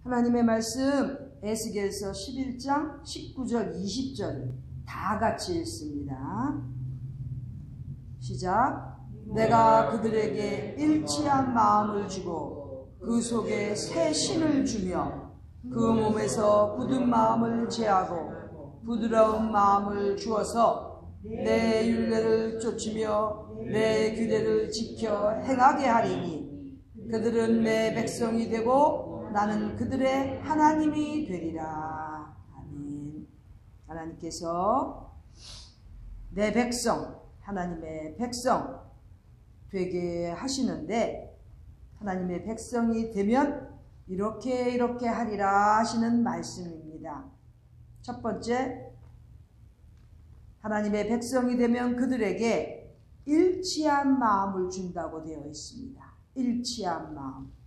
하나님의 말씀 에스겔서 11장 19절 20절을 다 같이 읽습니다. 시작. 내가 그들에게 일치한 마음을 주고 그 속에 새 신을 주며 그 몸에서 굳은 마음을 제하고 부드러운 마음을 주어서 내 율례를 쫓으며 내 규례를 지켜 행하게 하리니 그들은 내 백성이 되고 나는 그들의 하나님이 되리라. 아멘. 하나님께서 내 백성, 하나님의 백성 되게 하시는데 하나님의 백성이 되면 이렇게 하리라 하시는 말씀입니다. 첫 번째, 하나님의 백성이 되면 그들에게 일치한 마음을 준다고 되어 있습니다. 일치한 마음.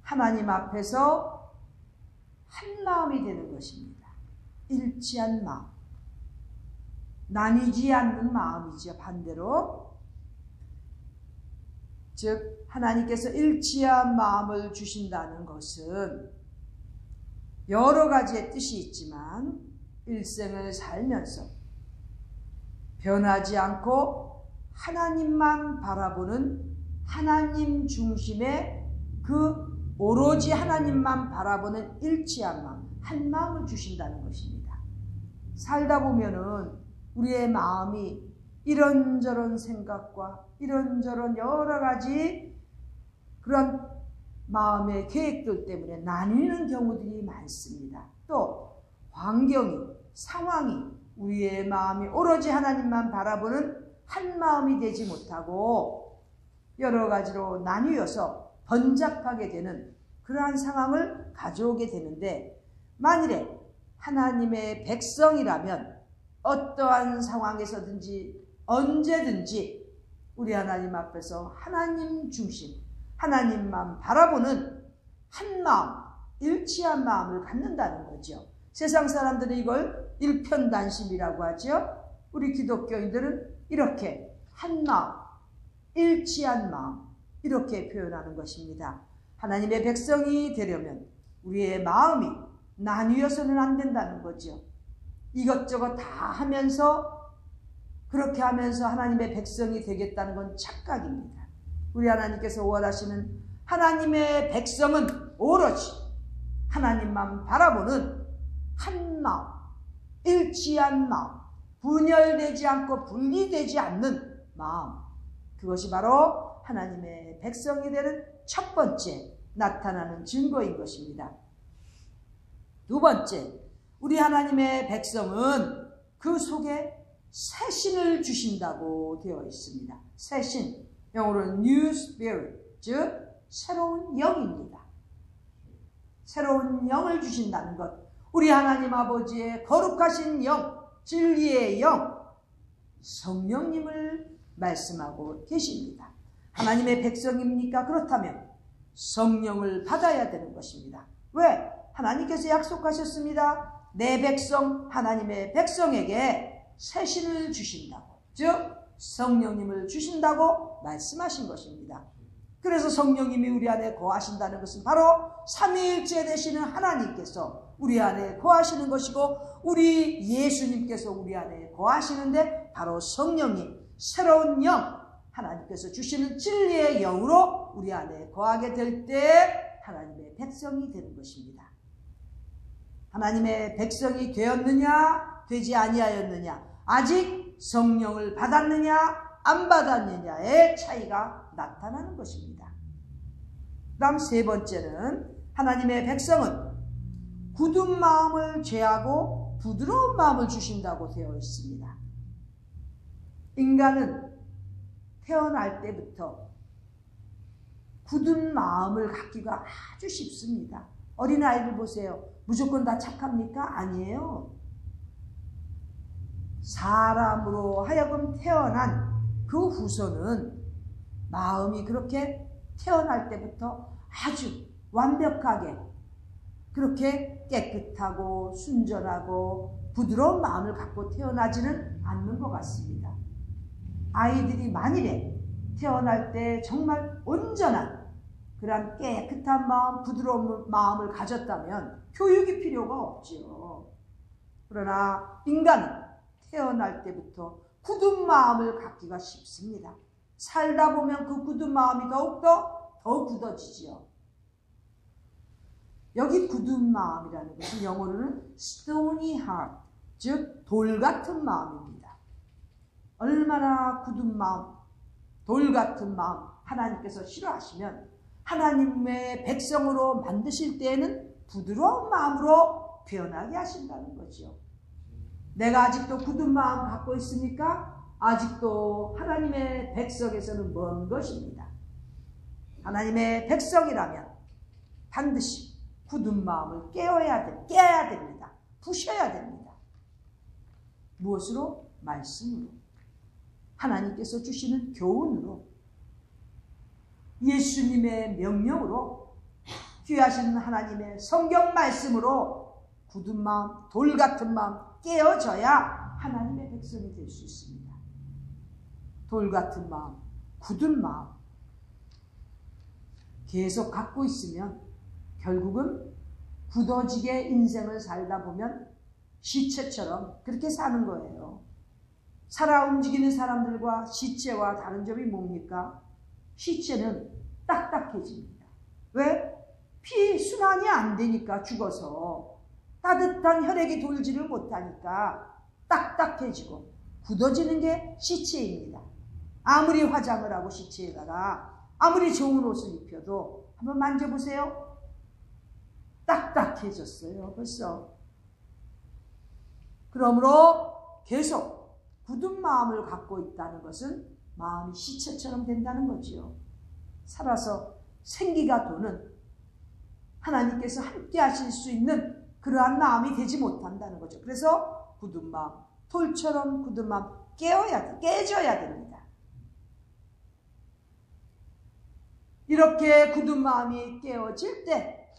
하나님 앞에서 한 마음이 되는 것입니다. 일치한 마음. 나뉘지 않는 마음이죠. 반대로. 즉 하나님께서 일치한 마음을 주신다는 것은 여러 가지의 뜻이 있지만 일생을 살면서 변하지 않고 하나님만 바라보는 하나님 중심의 그 오로지 하나님만 바라보는 일치한 마음, 한 마음을 주신다는 것입니다. 살다 보면은 우리의 마음이 이런저런 생각과 이런저런 여러 가지 그런 마음의 계획들 때문에 나뉘는 경우들이 많습니다. 또 환경이, 상황이 우리의 마음이 오로지 하나님만 바라보는 한 마음이 되지 못하고 여러 가지로 나뉘어서 번잡하게 되는 그러한 상황을 가져오게 되는데, 만일에 하나님의 백성이라면 어떠한 상황에서든지 언제든지 우리 하나님 앞에서 하나님 중심, 하나님만 바라보는 한 마음, 일치한 마음을 갖는다는 거죠. 세상 사람들은 이걸 일편단심이라고 하죠. 우리 기독교인들은 이렇게 한 마음, 일치한 마음, 이렇게 표현하는 것입니다. 하나님의 백성이 되려면 우리의 마음이 나뉘어서는 안 된다는 거죠. 이것저것 다 하면서, 그렇게 하면서 하나님의 백성이 되겠다는 건 착각입니다. 우리 하나님께서 원하시는 하나님의 백성은 오로지 하나님만 바라보는 한 마음, 일치한 마음, 분열되지 않고 분리되지 않는 마음, 그것이 바로 하나님의 백성이 되는 첫 번째 나타나는 증거인 것입니다. 두 번째, 우리 하나님의 백성은 그 속에 새 신을 주신다고 되어 있습니다. 새 신, 영어로는 New Spirit, 즉 새로운 영입니다. 새로운 영을 주신다는 것, 우리 하나님 아버지의 거룩하신 영, 진리의 영, 성령님을 말씀하고 계십니다. 하나님의 백성입니까? 그렇다면 성령을 받아야 되는 것입니다. 왜? 하나님께서 약속하셨습니다. 내 백성, 하나님의 백성에게 새 신을 주신다고, 즉 성령님을 주신다고 말씀하신 것입니다. 그래서 성령님이 우리 안에 거하신다는 것은 바로 삼위일체 되시는 하나님께서 우리 안에 거하시는 것이고, 우리 예수님께서 우리 안에 거하시는데 바로 성령님, 새로운 영, 하나님께서 주시는 진리의 영으로 우리 안에 거하게 될 때 하나님의 백성이 되는 것입니다. 하나님의 백성이 되었느냐, 되지 아니하였느냐, 아직 성령을 받았느냐, 안 받았느냐의 차이가 나타나는 것입니다. 다음 세 번째는 하나님의 백성은 굳은 마음을 제하고 부드러운 마음을 주신다고 되어 있습니다. 인간은 태어날 때부터 굳은 마음을 갖기가 아주 쉽습니다. 어린아이들 보세요. 무조건 다 착합니까? 아니에요. 사람으로 하여금 태어난 그 후손은 마음이 그렇게 태어날 때부터 아주 완벽하게 그렇게 깨끗하고 순전하고 부드러운 마음을 갖고 태어나지는 않는 것 같습니다. 아이들이 만일에 태어날 때 정말 온전한 그런 깨끗한 마음, 부드러운 마음을 가졌다면 교육이 필요가 없지요. 그러나 인간은 태어날 때부터 굳은 마음을 갖기가 쉽습니다. 살다 보면 그 굳은 마음이 더욱 굳어지지요. 여기 굳은 마음이라는 것은 영어로는 stony heart, 즉 돌 같은 마음입니다. 얼마나 굳은 마음, 돌 같은 마음 하나님께서 싫어하시면 하나님의 백성으로 만드실 때에는 부드러운 마음으로 변하게 하신다는 거죠. 내가 아직도 굳은 마음 갖고 있습니까? 아직도 하나님의 백성에서는 먼 것입니다. 하나님의 백성이라면 반드시 굳은 마음을 깨야 됩니다. 부셔야 됩니다. 무엇으로? 말씀으로. 하나님께서 주시는 교훈으로, 예수님의 명령으로, 귀하신 하나님의 성경 말씀으로 굳은 마음, 돌 같은 마음 깨어져야 하나님의 백성이 될 수 있습니다. 돌 같은 마음, 굳은 마음 계속 갖고 있으면 결국은 굳어지게 인생을 살다 보면 시체처럼 그렇게 사는 거예요. 살아 움직이는 사람들과 시체와 다른 점이 뭡니까? 시체는 딱딱해집니다. 왜? 피 순환이 안 되니까, 죽어서 따뜻한 혈액이 돌지를 못하니까 딱딱해지고 굳어지는 게 시체입니다. 아무리 화장을 하고 시체에다가 아무리 좋은 옷을 입혀도 한번 만져보세요. 딱딱해졌어요, 벌써. 그러므로 계속 굳은 마음을 갖고 있다는 것은 마음이 시체처럼 된다는 거지요. 살아서 생기가 도는, 하나님께서 함께 하실 수 있는 그러한 마음이 되지 못한다는 거죠. 그래서 굳은 마음, 돌처럼 굳은 마음 깨져야 됩니다. 이렇게 굳은 마음이 깨어질 때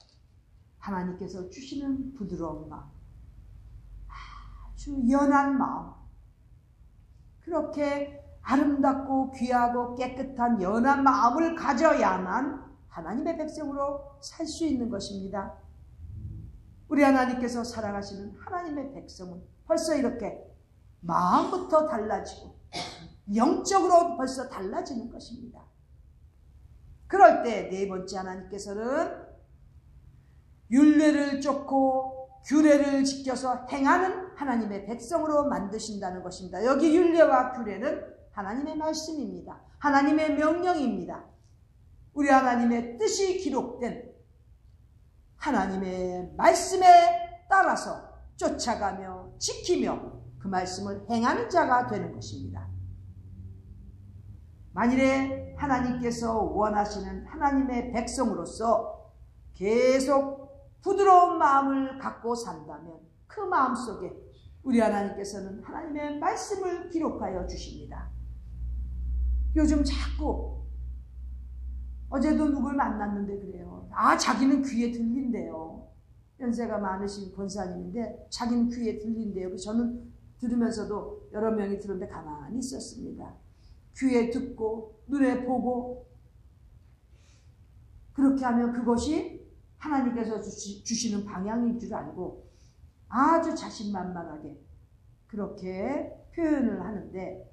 하나님께서 주시는 부드러운 마음, 아주 연한 마음, 그렇게 아름답고 귀하고 깨끗한 연한 마음을 가져야만 하나님의 백성으로 살 수 있는 것입니다. 우리 하나님께서 사랑하시는 하나님의 백성은 벌써 이렇게 마음부터 달라지고 영적으로 벌써 달라지는 것입니다. 그럴 때 네 번째, 하나님께서는 율례를 쫓고 규례를 지켜서 행하는 하나님의 백성으로 만드신다는 것입니다. 여기 율례와 규례는 하나님의 말씀입니다. 하나님의 명령입니다. 우리 하나님의 뜻이 기록된 하나님의 말씀에 따라서 쫓아가며 지키며 그 말씀을 행하는 자가 되는 것입니다. 만일에 하나님께서 원하시는 하나님의 백성으로서 계속 부드러운 마음을 갖고 산다면 그 마음속에 우리 하나님께서는 하나님의 말씀을 기록하여 주십니다. 요즘 자꾸, 어제도 누굴 만났는데 그래요. 자기는 귀에 들린대요. 연세가 많으신 권사님인데 자기는 귀에 들린대요. 그래서 저는 들으면서도 여러 명이 들었는데 가만히 있었습니다. 귀에 듣고 눈에 보고 그렇게 하면 그것이 하나님께서 주시는 방향인 줄 알고 아주 자신만만하게 그렇게 표현을 하는데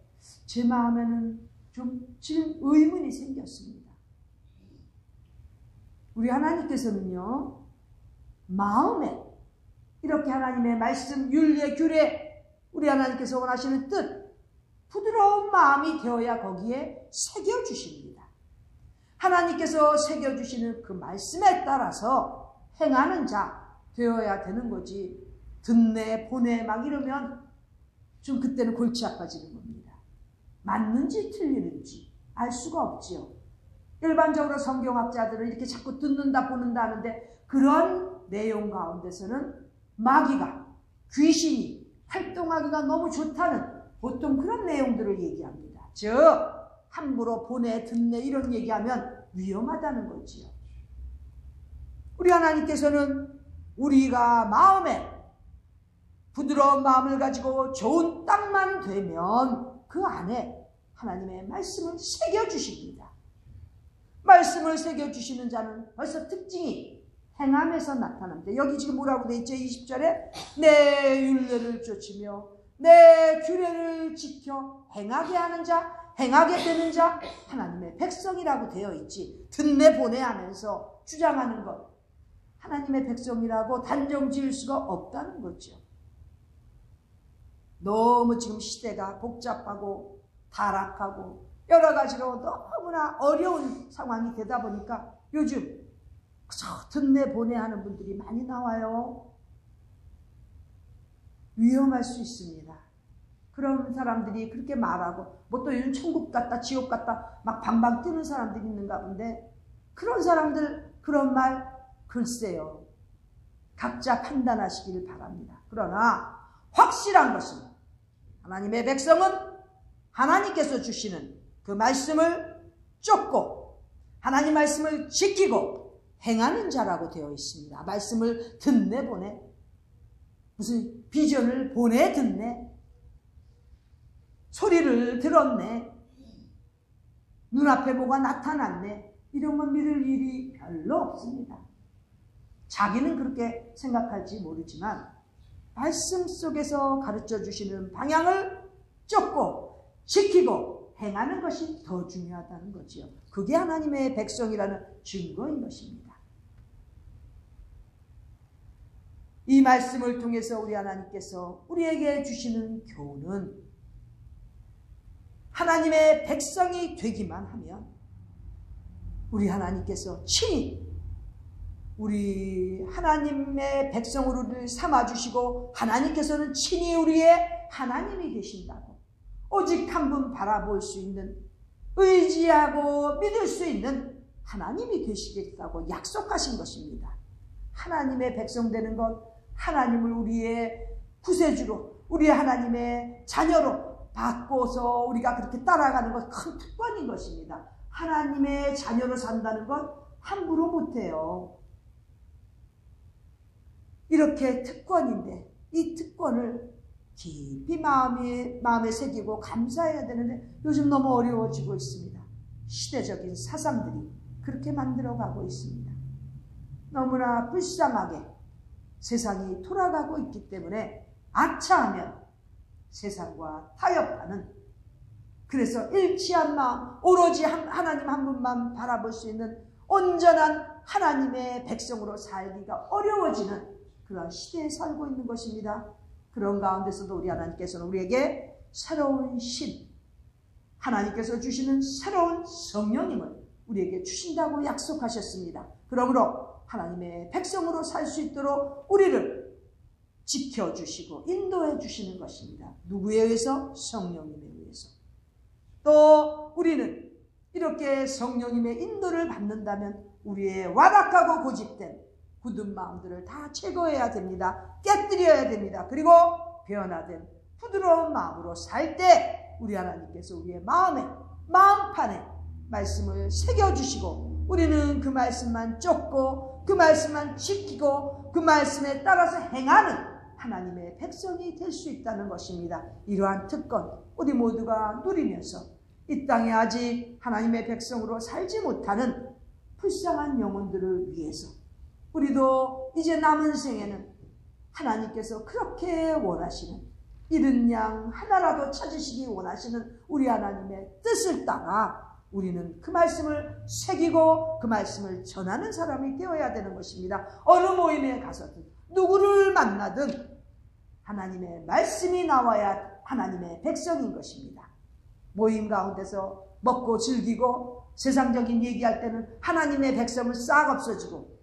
제 마음에는 좀 지금 의문이 생겼습니다. 우리 하나님께서는요, 마음에 이렇게 하나님의 말씀, 율례, 규례, 우리 하나님께서 원하시는 뜻, 부드러운 마음이 되어야 거기에 새겨주십니다. 하나님께서 새겨주시는 그 말씀에 따라서 행하는 자 되어야 되는 거지, 듣네 보네 막 이러면 좀 그때는 골치 아파지는 겁니다. 맞는지 틀리는지 알 수가 없지요. 일반적으로 성경학자들은 이렇게 자꾸 듣는다 보는다 하는데 그런 내용 가운데서는 마귀가, 귀신이 활동하기가 너무 좋다는 보통 그런 내용들을 얘기합니다. 즉 함부로 보내 듣네 이런 얘기하면 위험하다는 거지요. 우리 하나님께서는 우리가 마음에 부드러운 마음을 가지고 좋은 땅만 되면 그 안에 하나님의 말씀을 새겨주십니다. 말씀을 새겨주시는 자는 벌써 특징이 행함에서 나타납니다. 여기 지금 뭐라고 돼 있죠? 20절에 내 율례를 쫓으며 내 규례를 지켜 행하게 하는 자, 행하게 되는 자, 하나님의 백성이라고 되어 있지. 듣네 보내 하면서 주장하는 것, 하나님의 백성이라고 단정 지을 수가 없다는 거죠. 너무 지금 시대가 복잡하고 타락하고 여러 가지로 너무나 어려운 상황이 되다 보니까 요즘 그저 듣네 보내 하는 분들이 많이 나와요. 위험할 수 있습니다. 그런 사람들이 그렇게 말하고 뭐 또 요즘 천국 같다 지옥 같다 막 방방 뜨는 사람들이 있는가 본데, 그런 사람들 그런 말 글쎄요, 각자 판단하시길 바랍니다. 그러나 확실한 것은 하나님의 백성은 하나님께서 주시는 그 말씀을 쫓고 하나님 말씀을 지키고 행하는 자라고 되어 있습니다. 말씀을 듣네 보내, 무슨 비전을 보내 듣네, 소리를 들었네, 눈앞에 뭐가 나타났네, 이런 건 믿을 일이 별로 없습니다. 자기는 그렇게 생각할지 모르지만 말씀 속에서 가르쳐 주시는 방향을 쫓고 지키고 행하는 것이 더 중요하다는 거지요. 그게 하나님의 백성이라는 증거인 것입니다. 이 말씀을 통해서 우리 하나님께서 우리에게 주시는 교훈은 하나님의 백성이 되기만 하면 우리 하나님께서 친히 우리 하나님의 백성으로 우리를 삼아주시고 하나님께서는 친히 우리의 하나님이 되신다고, 오직 한 분 바라볼 수 있는, 의지하고 믿을 수 있는 하나님이 되시겠다고 약속하신 것입니다. 하나님의 백성 되는 것, 하나님을 우리의 구세주로, 우리 하나님의 자녀로 바꿔서 우리가 그렇게 따라가는 것 큰 특권인 것입니다. 하나님의 자녀로 산다는 것 함부로 못해요. 이렇게 특권인데 이 특권을 깊이 마음에 새기고 감사해야 되는데 요즘 너무 어려워지고 있습니다. 시대적인 사상들이 그렇게 만들어가고 있습니다. 너무나 불쌍하게 세상이 돌아가고 있기 때문에 아차하면 세상과 타협하는, 그래서 일치한 마음, 오로지 하나님 한 분만 바라볼 수 있는 온전한 하나님의 백성으로 살기가 어려워지는 그런 시대에 살고 있는 것입니다. 그런 가운데서도 우리 하나님께서는 우리에게 새로운 신, 하나님께서 주시는 새로운 성령님을 우리에게 주신다고 약속하셨습니다. 그러므로 하나님의 백성으로 살 수 있도록 우리를 지켜주시고 인도해 주시는 것입니다. 누구에 의해서? 성령님에 의해서. 또 우리는 이렇게 성령님의 인도를 받는다면 우리의 완악하고 고집된 굳은 마음들을 다 제거해야 됩니다. 깨뜨려야 됩니다. 그리고 변화된 부드러운 마음으로 살 때 우리 하나님께서 우리의 마음판에 말씀을 새겨주시고 우리는 그 말씀만 쫓고 그 말씀만 지키고 그 말씀에 따라서 행하는 하나님의 백성이 될 수 있다는 것입니다. 이러한 특권 우리 모두가 누리면서 이 땅에 아직 하나님의 백성으로 살지 못하는 불쌍한 영혼들을 위해서 우리도 이제 남은 생에는 하나님께서 그렇게 원하시는 잃은 양 하나라도 찾으시기 원하시는 우리 하나님의 뜻을 따라 우리는 그 말씀을 새기고 그 말씀을 전하는 사람이 되어야 되는 것입니다. 어느 모임에 가서든 누구를 만나든 하나님의 말씀이 나와야 하나님의 백성인 것입니다. 모임 가운데서 먹고 즐기고 세상적인 얘기할 때는 하나님의 백성을 싹 없어지고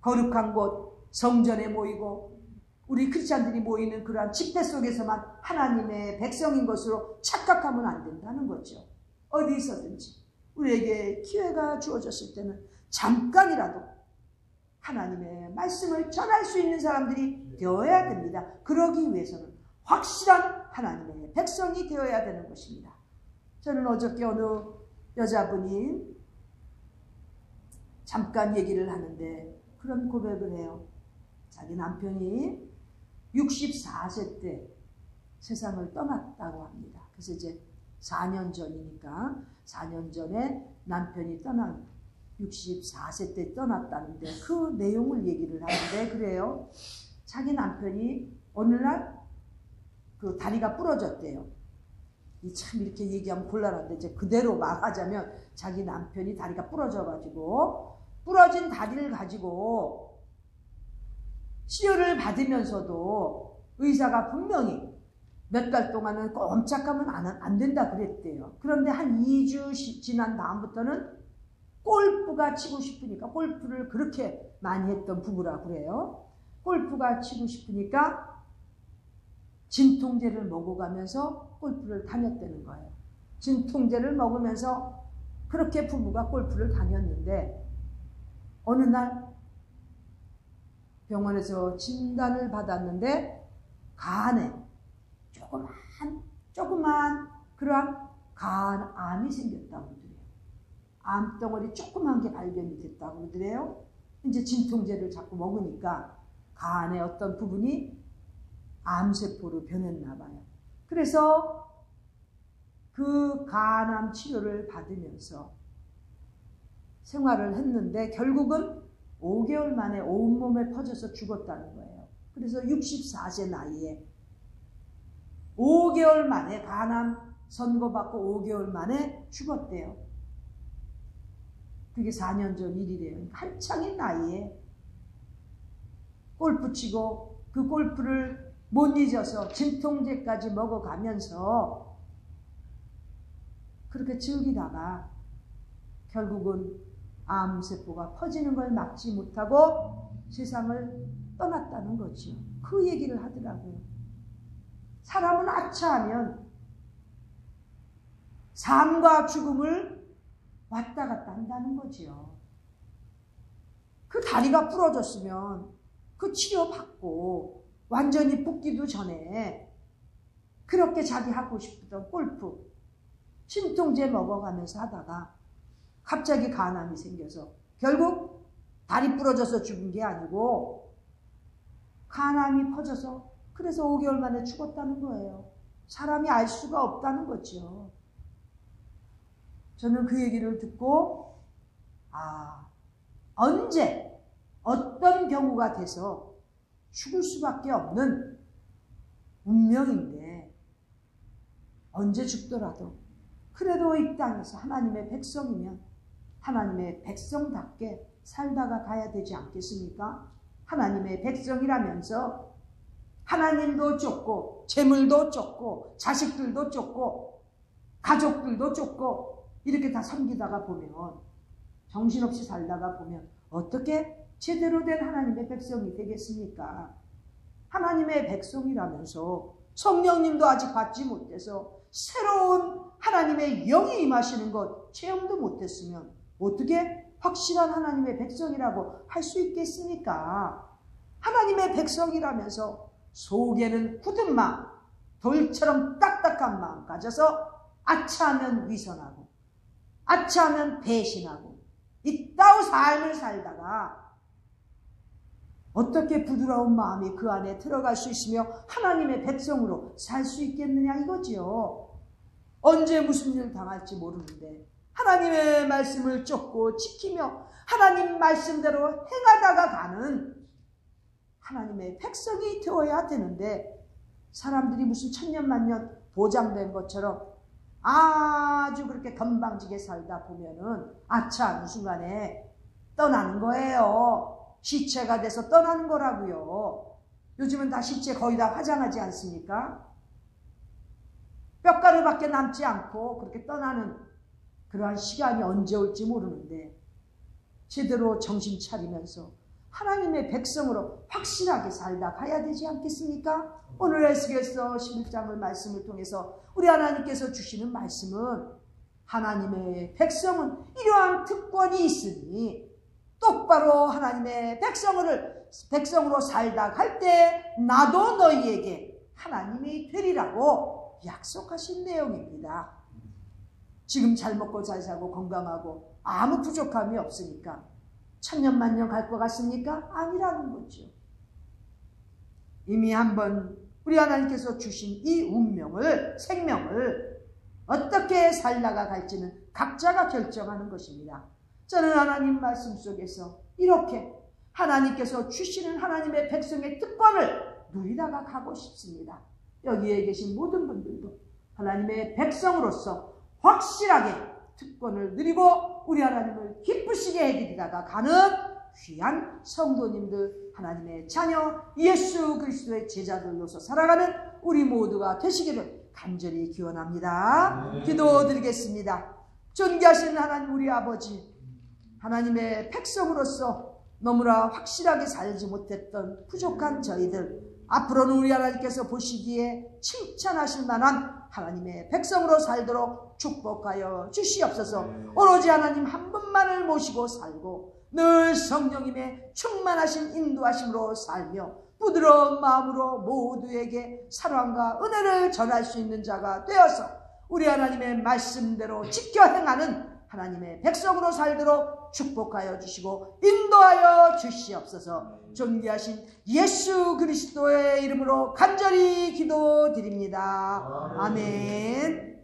거룩한 곳 성전에 모이고 우리 크리스찬들이 모이는 그러한 집회 속에서만 하나님의 백성인 것으로 착각하면 안 된다는 거죠. 어디서든지 우리에게 기회가 주어졌을 때는 잠깐이라도 하나님의 말씀을 전할 수 있는 사람들이 되어야 됩니다. 그러기 위해서는 확실한 하나님의 백성이 되어야 되는 것입니다. 저는 어저께 어느 여자분이 잠깐 얘기를 하는데 그런 고백을 해요. 자기 남편이 64세 때 세상을 떠났다고 합니다. 그래서 이제 4년 전이니까 4년 전에 남편이 64세 때 떠났다는데 그 내용을 얘기를 하는데 그래요. 자기 남편이 어느 날 그 다리가 부러졌대요. 참 이렇게 얘기하면 곤란한데 이제 그대로 말하자면 자기 남편이 다리가 부러져가지고 부러진 다리를 가지고 치료를 받으면서도 의사가 분명히 몇 달 동안은 꼼짝하면 안 된다 그랬대요. 그런데 한 2주 지난 다음부터는 골프가 치고 싶으니까 골프를 그렇게 많이 했던 부부라 그래요. 골프가 치고 싶으니까 진통제를 먹어가면서 골프를 다녔다는 거예요. 진통제를 먹으면서 그렇게 부부가 골프를 다녔는데 어느 날 병원에서 진단을 받았는데 간에 조그만 그러한 간암이 생겼다고 그러더래요. 암덩어리 조그만 게 발견이 됐다고 그러더래요. 이제 진통제를 자꾸 먹으니까 간의 어떤 부분이 암세포로 변했나 봐요. 그래서 그 간암 치료를 받으면서 생활을 했는데 결국은 5개월 만에 온몸에 퍼져서 죽었다는 거예요. 그래서 64세 나이에 5개월 만에 간암 선고받고 5개월 만에 죽었대요. 그게 4년 전 일이래요. 한창인 나이에 골프 치고 그 골프를 못 잊어서 진통제까지 먹어가면서 그렇게 즐기다가 결국은 암세포가 퍼지는 걸 막지 못하고 세상을 떠났다는 거죠. 그 얘기를 하더라고요. 사람은 아차하면 삶과 죽음을 왔다 갔다 한다는 거죠. 그 다리가 부러졌으면 그 치료받고 완전히 붓기도 전에 그렇게 자기 하고 싶었던 골프 진통제 먹어가면서 하다가 갑자기 간암이 생겨서 결국 다리 부러져서 죽은 게 아니고 간암이 퍼져서 그래서 5개월 만에 죽었다는 거예요. 사람이 알 수가 없다는 거죠. 저는 그 얘기를 듣고 언제 어떤 경우가 돼서 죽을 수밖에 없는 운명인데 언제 죽더라도 그래도 이 땅에서 하나님의 백성이면 하나님의 백성답게 살다가 가야 되지 않겠습니까? 하나님의 백성이라면서 하나님도 쫓고 재물도 쫓고 자식들도 쫓고 가족들도 쫓고 이렇게 다 섬기다가 보면 정신없이 살다가 보면 어떻게 제대로 된 하나님의 백성이 되겠습니까? 하나님의 백성이라면서 성령님도 아직 받지 못해서 새로운 하나님의 영이 임하시는 것 체험도 못했으면 어떻게 확실한 하나님의 백성이라고 할 수 있겠습니까? 하나님의 백성이라면서 속에는 굳은 마음, 돌처럼 딱딱한 마음 가져서 아차하면 위선하고 아차하면 배신하고 이따위 삶을 살다가 어떻게 부드러운 마음이 그 안에 들어갈 수 있으며 하나님의 백성으로 살 수 있겠느냐 이거지요. 언제 무슨 일을 당할지 모르는데 하나님의 말씀을 쫓고 지키며 하나님 말씀대로 행하다가 가는 하나님의 백성이 되어야 되는데 사람들이 무슨 천년만년 보장된 것처럼 아주 그렇게 건방지게 살다 보면은 아차 순간에 떠나는 거예요. 시체가 돼서 떠나는 거라고요. 요즘은 다 시체 거의 다 화장하지 않습니까? 뼈가루밖에 남지 않고 그렇게 떠나는 그러한 시간이 언제 올지 모르는데 제대로 정신 차리면서 하나님의 백성으로 확실하게 살다 가야 되지 않겠습니까? 오늘 에스겔서 11장을 말씀을 통해서 우리 하나님께서 주시는 말씀은 하나님의 백성은 이러한 특권이 있으니 똑바로 하나님의 백성으로 살다 갈 때 나도 너희에게 하나님이 되리라고 약속하신 내용입니다. 지금 잘 먹고 잘 살고 건강하고 아무 부족함이 없으니까 천년만년 갈 것 같습니까? 아니라는 거죠. 이미 한번 우리 하나님께서 주신 이 운명을 생명을 어떻게 살다가 갈지는 각자가 결정하는 것입니다. 저는 하나님 말씀 속에서 이렇게 하나님께서 주시는 하나님의 백성의 특권을 누리다가 가고 싶습니다. 여기에 계신 모든 분들도 하나님의 백성으로서 확실하게 특권을 누리고 우리 하나님을 기쁘시게 해드리다가 가는 귀한 성도님들, 하나님의 자녀, 예수 그리스도의 제자들로서 살아가는 우리 모두가 되시기를 간절히 기원합니다. 기도드리겠습니다. 존귀하신 하나님 우리 아버지, 하나님의 백성으로서 너무나 확실하게 살지 못했던 부족한 저희들, 앞으로는 우리 하나님께서 보시기에 칭찬하실 만한 하나님의 백성으로 살도록 축복하여 주시옵소서. 오로지 하나님 한 분만을 모시고 살고 늘 성령님의 충만하신 인도하심으로 살며 부드러운 마음으로 모두에게 사랑과 은혜를 전할 수 있는 자가 되어서 우리 하나님의 말씀대로 지켜 행하는 하나님의 백성으로 살도록 축복하여 주시고 인도하여 주시옵소서. 존귀하신 예수 그리스도의 이름으로 간절히 기도드립니다. 아멘.